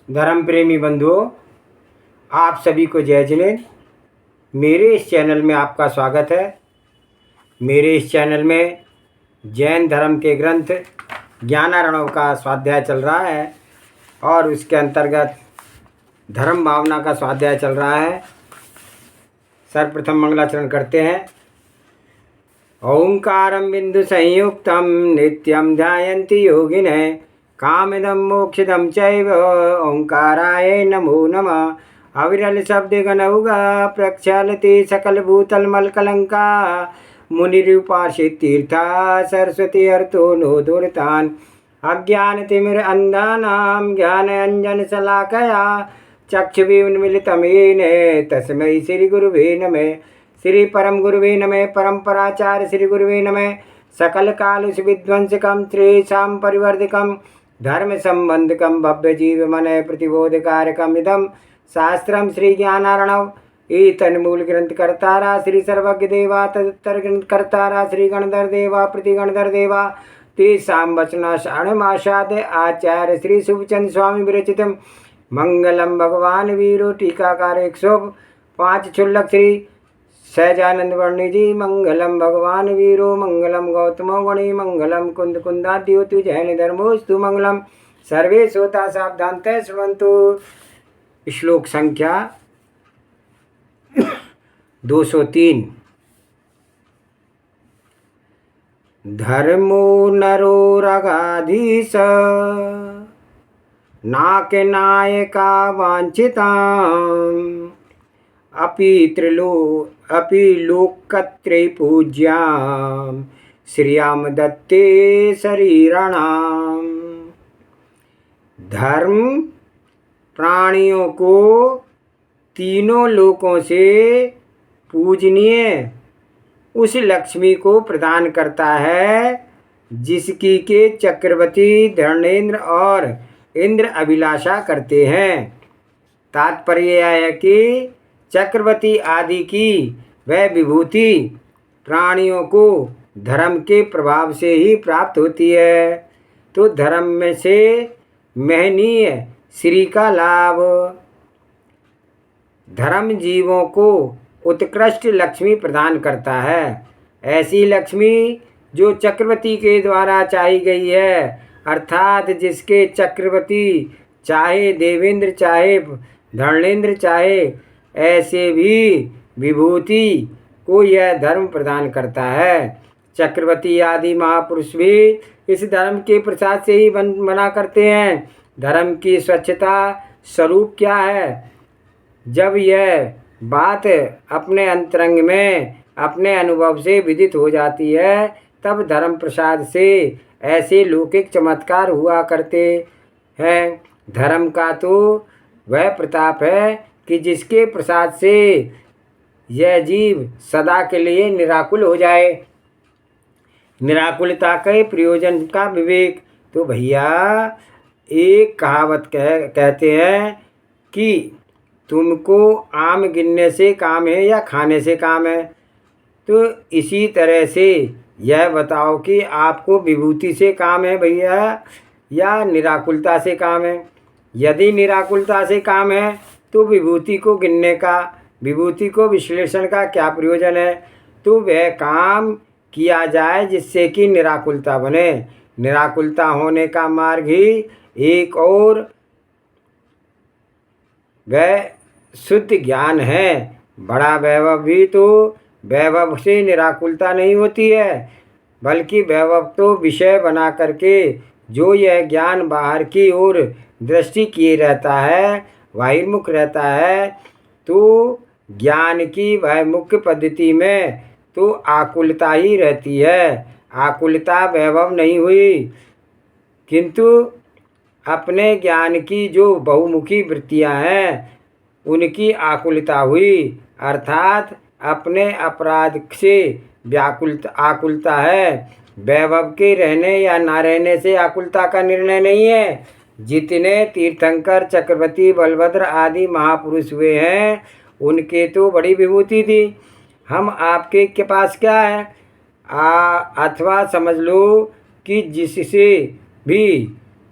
धर्म प्रेमी बंधुओं, आप सभी को जय जिनेंद्र। मेरे इस चैनल में आपका स्वागत है। मेरे इस चैनल में जैन धर्म के ग्रंथ ज्ञानारणव का स्वाध्याय चल रहा है और उसके अंतर्गत धर्म भावना का स्वाध्याय चल रहा है। सर्वप्रथम मंगलाचरण करते हैं। ओंकारं बिंदु संयुक्तं नित्यं ध्यायन्ति योगिनः कामिदं मोक्षदं चैव ओंकाराय नमो नमः। अविरल शब्द गणौगा प्रक्षालते सकल भूतल मलकलंका मुनिरूपाशित तीर्था सरस्वती अर्थो नो दुर्तान अज्ञान तिमिर अंधानां ज्ञान अंजन शलाकया चक्षुरुन्मीलितं येन तस्मै श्री गुरुवे नमः। श्री परम गुरुवे नमः। परंपराचार्य श्री गुरुवे नमः। सकल काल विध्वंसकं त्रेषां परिवर्धकं धर्म संबंधकं भव्य जीव मन प्रतिबोधकारकम् इदं शास्त्रं श्री ज्ञानारणव। तन्मूल ग्रंथ कर्तारा श्री सर्वज्ञ देवा तदुत्तर ग्रंथ कर्तारा श्री गणधर देवा प्रतिगणधर देवा तेषां वचनाषाढ़मासाद आचार्य श्री शुभचंद स्वामी विरचितम् मंगलम भगवान वीरो टीकाकार 105 क्षुल्लक श्री सहजानंद वर्णी जी। मंगलम भगवान वीरो मंगलम गौतमो गणी मंगलम कुंद कुंदाद्योतु जैन धर्मोस्तु मंगलम। सर्वे श्रोता सावधानतः श्रवन्तु। श्लोक संख्या 203। धर्मो नरो रगाधीश नाके नायका वांछिताम् अपि लोकत्रे पूज्यां श्रियां दत्ते शरीराणाम। धर्म प्राणियों को तीनों लोकों से पूजनीय उस लक्ष्मी को प्रदान करता है जिसकी के चक्रवर्ती धर्मेंद्र और इंद्र अभिलाषा करते हैं। तात्पर्य यह है कि चक्रवर्ती आदि की वह विभूति प्राणियों को धर्म के प्रभाव से ही प्राप्त होती है। तो धर्म में से महनीय श्री का लाभ। धर्म जीवों को उत्कृष्ट लक्ष्मी प्रदान करता है। ऐसी लक्ष्मी जो चक्रवर्ती के द्वारा चाही गई है, अर्थात जिसके चक्रवर्ती चाहे देवेंद्र चाहे धर्मेंद्र चाहे ऐसे भी विभूति को यह धर्म प्रदान करता है। चक्रवर्ती आदि महापुरुष भी इस धर्म के प्रसाद से ही बना करते हैं। धर्म की स्वच्छता स्वरूप क्या है? जब यह बात अपने अंतरंग में अपने अनुभव से विदित हो जाती है तब धर्म प्रसाद से ऐसे लौकिक चमत्कार हुआ करते हैं। धर्म का तो वह प्रताप है कि जिसके प्रसाद से यह जीव सदा के लिए निराकुल हो जाए। निराकुलता के प्रयोजन का विवेक। तो भैया एक कहावत कहते हैं कि तुमको आम गिनने से काम है या खाने से काम है। तो इसी तरह से यह बताओ कि आपको विभूति से काम है भैया या निराकुलता से काम है। यदि निराकुलता से काम है तो विभूति को गिनने का, विभूति को विश्लेषण का क्या प्रयोजन है। तो वह काम किया जाए जिससे कि निराकुलता बने। निराकुलता होने का मार्ग ही एक और वह शुद्ध ज्ञान है। बड़ा वैभव भी तो वैभव से निराकुलता नहीं होती है, बल्कि वैभव तो विषय बना करके जो यह ज्ञान बाहर की ओर दृष्टि किए रहता है, बहिर्मुख रहता है। तो ज्ञान की वह मुख्य पद्धति में तो आकुलता ही रहती है। आकुलता वैभव नहीं हुई, किंतु अपने ज्ञान की जो बहुमुखी वृत्तियां हैं उनकी आकुलता हुई, अर्थात अपने अपराध से आकुलता है। वैभव के रहने या ना रहने से आकुलता का निर्णय नहीं है। जितने तीर्थंकर चक्रवर्ती बलभद्र आदि महापुरुष हुए हैं उनके तो बड़ी विभूति थी। हम आपके के पास क्या है? अथवा समझ लो कि जिससे भी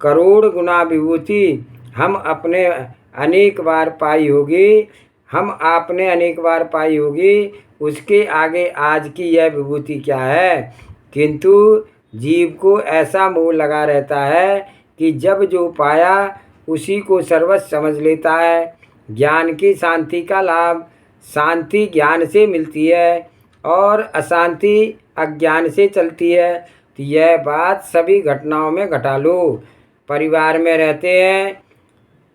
करोड़ गुना विभूति हम अपने अनेक बार पाई होगी, हम आपने अनेक बार पाई होगी, उसके आगे आज की यह विभूति क्या है। किंतु जीव को ऐसा मोह लगा रहता है कि जब जो पाया उसी को सर्वस्व समझ लेता है। ज्ञान की शांति का लाभ, शांति ज्ञान से मिलती है और अशांति अज्ञान से चलती है। तो यह बात सभी घटनाओं में घटा लो। परिवार में रहते हैं,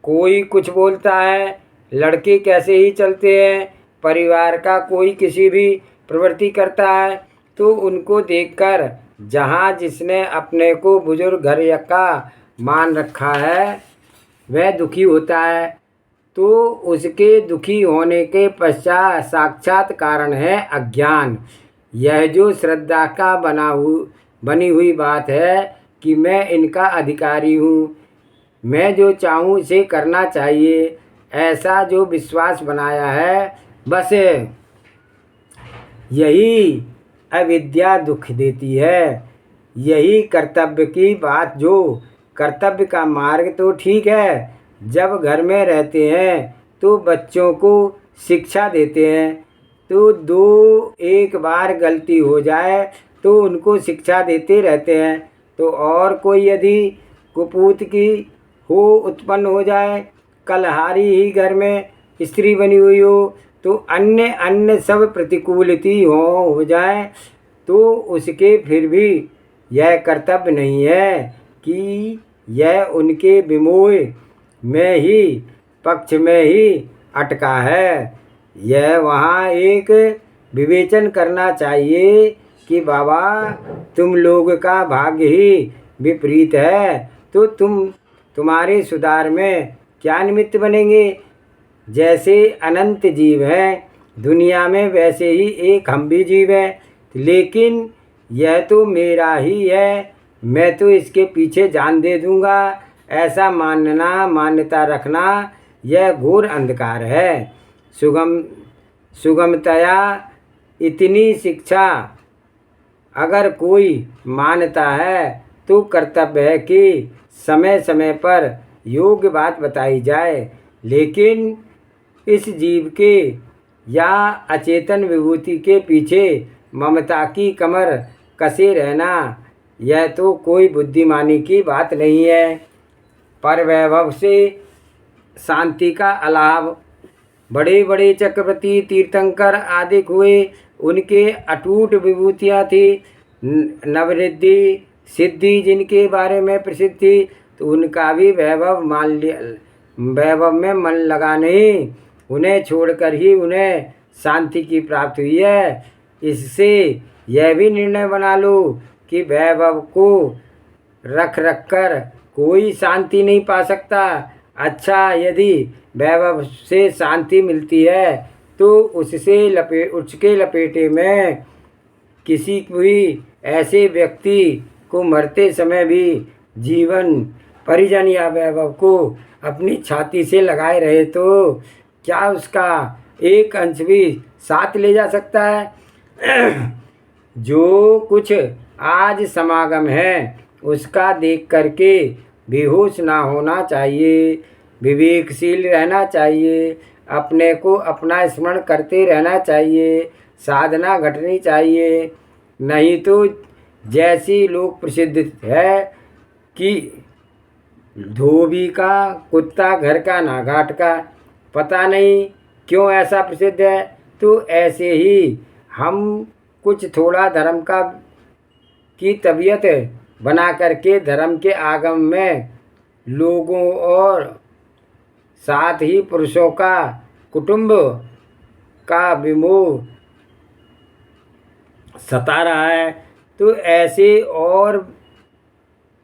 कोई कुछ बोलता है, लड़के कैसे ही चलते हैं, परिवार का कोई किसी भी प्रवृत्ति करता है तो उनको देखकर जहाँ जिसने अपने को बुजुर्ग घर का मान रखा है वह दुखी होता है। तो उसके दुखी होने के पश्चात साक्षात कारण है अज्ञान। यह जो श्रद्धा का बनी हुई बात है कि मैं इनका अधिकारी हूँ, मैं जो चाहूँ इसे करना चाहिए, ऐसा जो विश्वास बनाया है, बस यही अविद्या दुख देती है। यही कर्तव्य की बात, जो कर्तव्य का मार्ग तो ठीक है, जब घर में रहते हैं तो बच्चों को शिक्षा देते हैं, तो दो एक बार गलती हो जाए तो उनको शिक्षा देते रहते हैं। तो और कोई यदि कुपूत की उत्पन्न हो जाए, कलहारी ही घर में स्त्री बनी हुई हो, तो अन्य अन्य सब प्रतिकूलती हो जाए, तो उसके फिर भी यह कर्तव्य नहीं है कि यह उनके विमोह में ही पक्ष में ही अटका है। यह वहाँ एक विवेचन करना चाहिए कि बाबा तुम लोग का भाग्य ही विपरीत है, तो तुम्हारे सुधार में क्या निमित्त बनेंगे। जैसे अनंत जीव हैं दुनिया में, वैसे ही एक हम भी जीव हैं, लेकिन यह तो मेरा ही है, मैं तो इसके पीछे जान दे दूंगा, ऐसा मानना मान्यता रखना यह घोर अंधकार है। सुगमतया इतनी शिक्षा अगर कोई मानता है तो कर्तव्य है कि समय समय पर योग्य बात बताई जाए, लेकिन इस जीव के या अचेतन विभूति के पीछे ममता की कमर कसे रहना, यह तो कोई बुद्धिमानी की बात नहीं है। पर वैभव से शांति का अलाभ बड़े बड़े चक्रवर्ती तीर्थंकर आदि हुए, उनके अटूट विभूतियाँ थी, नवरिद्धि सिद्धि जिनके बारे में प्रसिद्ध थी, तो उनका भी वैभव में मन लगा नहीं, उन्हें छोड़कर ही उन्हें शांति की प्राप्ति हुई है। इससे यह भी निर्णय बना लो कि वैभव को रख कर कोई शांति नहीं पा सकता। अच्छा, यदि वैभव से शांति मिलती है तो उसके लपेटे में किसी भी ऐसे व्यक्ति को मरते समय भी जीवन परिजन या वैभव को अपनी छाती से लगाए रहे तो क्या उसका एक अंश भी साथ ले जा सकता है। जो कुछ आज समागम है उसका देख करके बेहोश ना होना चाहिए, विवेकशील रहना चाहिए, अपने को अपना स्मरण करते रहना चाहिए, साधना घटनी चाहिए। नहीं तो जैसी लोक प्रसिद्ध है कि धोबी का कुत्ता घर का ना घाट का, पता नहीं क्यों ऐसा प्रसिद्ध है। तो ऐसे ही हम कुछ थोड़ा धर्म का की तबीयत बना करके धर्म के आगम में लोगों और साथ ही पुरुषों का कुटुंब का विमोह सता रहा है। तो ऐसे और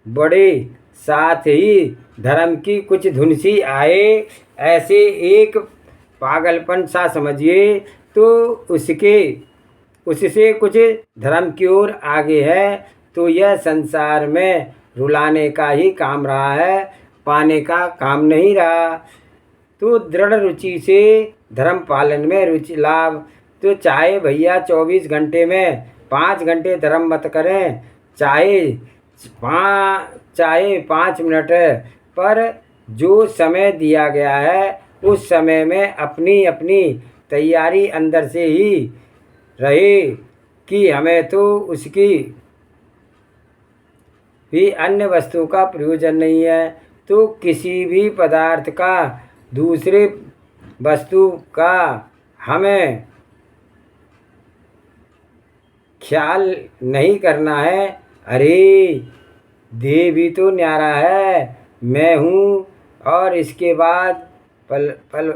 बड़े साथ ही धर्म की कुछ धुन सी आए, ऐसे एक पागलपन सा समझिए, तो उससे कुछ धर्म की ओर आगे है, तो यह संसार में रुलाने का ही काम रहा है, पाने का काम नहीं रहा। तो दृढ़ रुचि से धर्म पालन में रुचि लाभ। तो चाहे भैया 24 घंटे में 5 घंटे धर्म मत करें, चाहे 5 मिनट, पर जो समय दिया गया है उस समय में अपनी अपनी तैयारी अंदर से ही रहे कि हमें तो उसकी भी अन्य वस्तु का प्रयोजन नहीं है। तो किसी भी पदार्थ का दूसरे वस्तु का हमें ख्याल नहीं करना है। अरे देह भी तो न्यारा है, मैं हूँ, और इसके बाद पल पल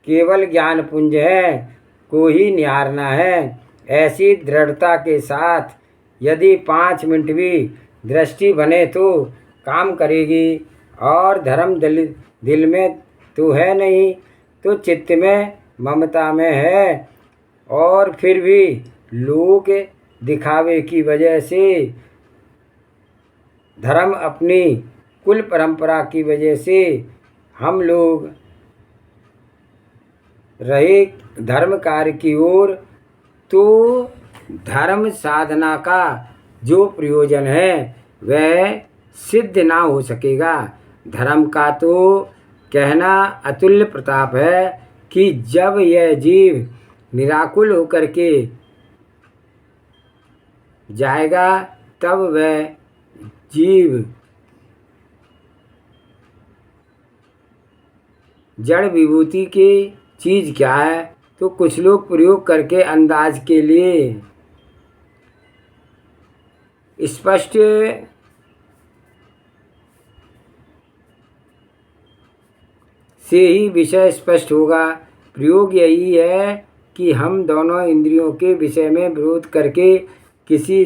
केवल ज्ञान पुंज है को ही निहारना है। ऐसी दृढ़ता के साथ यदि 5 मिनट भी दृष्टि बने तो काम करेगी। और धर्म दिल में तो है नहीं, तो चित्त में ममता में है। और फिर भी लोग दिखावे की वजह से, धर्म अपनी कुल परंपरा की वजह से हम लोग रहे धर्म कार्य की ओर, तो धर्म साधना का जो प्रयोजन है वह सिद्ध ना हो सकेगा। धर्म का तो कहना अतुल्य प्रताप है कि जब यह जीव निराकुल होकर के जाएगा तब वह जीव जड़ विभूति की चीज़ क्या है। तो कुछ लोग प्रयोग करके अंदाज के लिए स्पष्ट से ही विषय स्पष्ट होगा। प्रयोग यही है कि हम दोनों इंद्रियों के विषय में विरोध करके किसी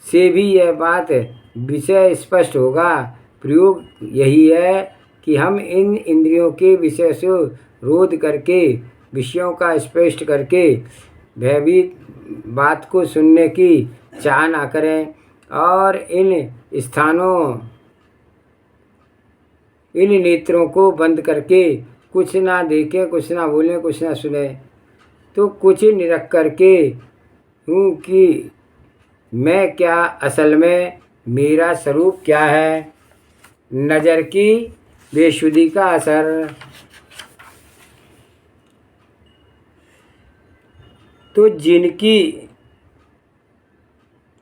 से भी यह बात विषय स्पष्ट होगा। प्रयोग यही है कि हम इन इंद्रियों के विषय से रोध करके विषयों का स्पष्ट करके भयभीत बात को सुनने की चाह ना करें, और इन नेत्रों को बंद करके कुछ ना देखें, कुछ ना बोलें, कुछ ना सुने, तो कुछ निरख करके हूँ कि मैं क्या, असल में मेरा स्वरूप क्या है। नज़र की बेशुद्धि का असर। तो जिनकी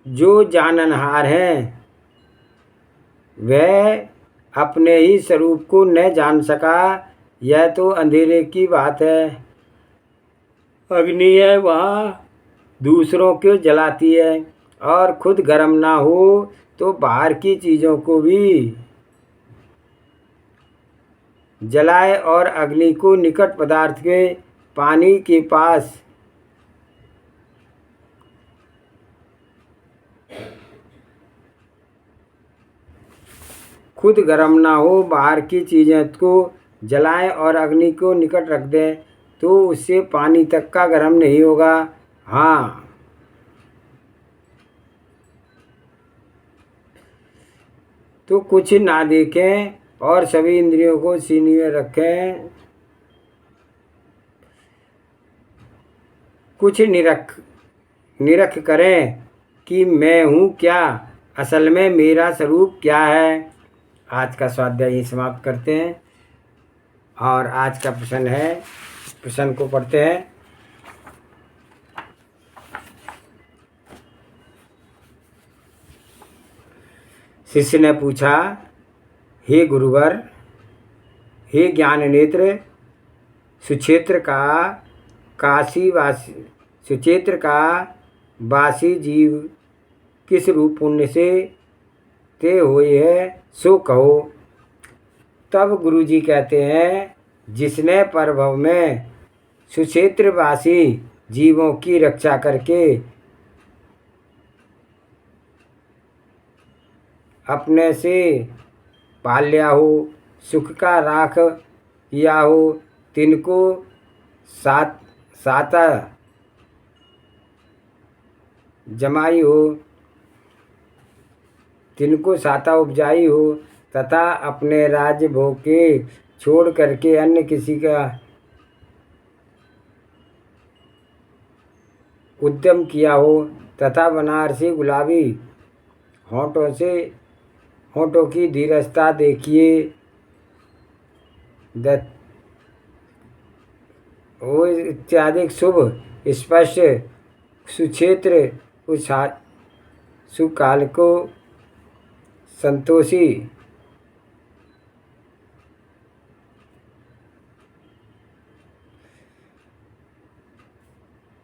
जो जाननहार हैं वह अपने ही स्वरूप को न जान सका, यह तो अंधेरे की बात है। अग्नि है वहाँ दूसरों को जलाती है, और खुद गर्म ना हो तो बाहर की चीज़ों को भी जलाए। और अग्नि को निकट पदार्थ के पानी के पास खुद गर्म ना हो, बाहर की चीज़ों को जलाएं और अग्नि को निकट रख दें, तो उससे पानी तक का गर्म नहीं होगा। हाँ, तो कुछ ना देखें और सभी इंद्रियों को सीने में रखें। कुछ निरख करें कि मैं हूँ क्या, असल में मेरा स्वरूप क्या है। आज का स्वाध्याय यही समाप्त करते हैं, और आज का प्रश्न है, प्रश्न को पढ़ते हैं। शिष्य ने पूछा, हे गुरुवर, हे ज्ञान नेत्र, सुक्षेत्र का वासी जीव किस रूप पुण्य से ते हुए है, सो कहो। तब गुरुजी कहते हैं, जिसने परभव में सुक्षेत्रवासी जीवों की रक्षा करके अपने से पाल लिया हो, सुख का राख किया हो, तिनको साता जमाई हो, तिनको साता उपजाई हो, तथा अपने राज्य भोग के छोड़ करके अन्य किसी का उद्यम किया हो, तथा बनारसी गुलाबी होठों की धीरजता देखिए। वो इत्यादि शुभ स्पष्ट सुक्षेत्र सुकाल को संतोषी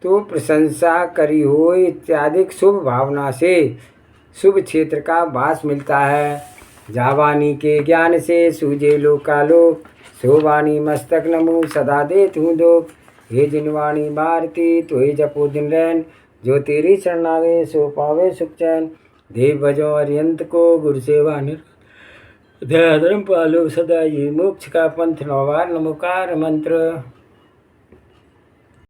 तो प्रशंसा करी हो इत्यादि शुभ भावना से शुभ क्षेत्र का वास मिलता है। जावानी के ज्ञान से सूझे लोकालोक, शोभानी मस्तक नमो सदा देत हूँ दोख। हे जिनवाणी भारती तो ही जपो दिन रैन, जो तेरी शरण आवे सो पावे सुख चैन। देव भजो अरियंत को गुरु सेवा धर्म पालो सदा, ये मोक्ष का पंथ नवार नमोकार मंत्र।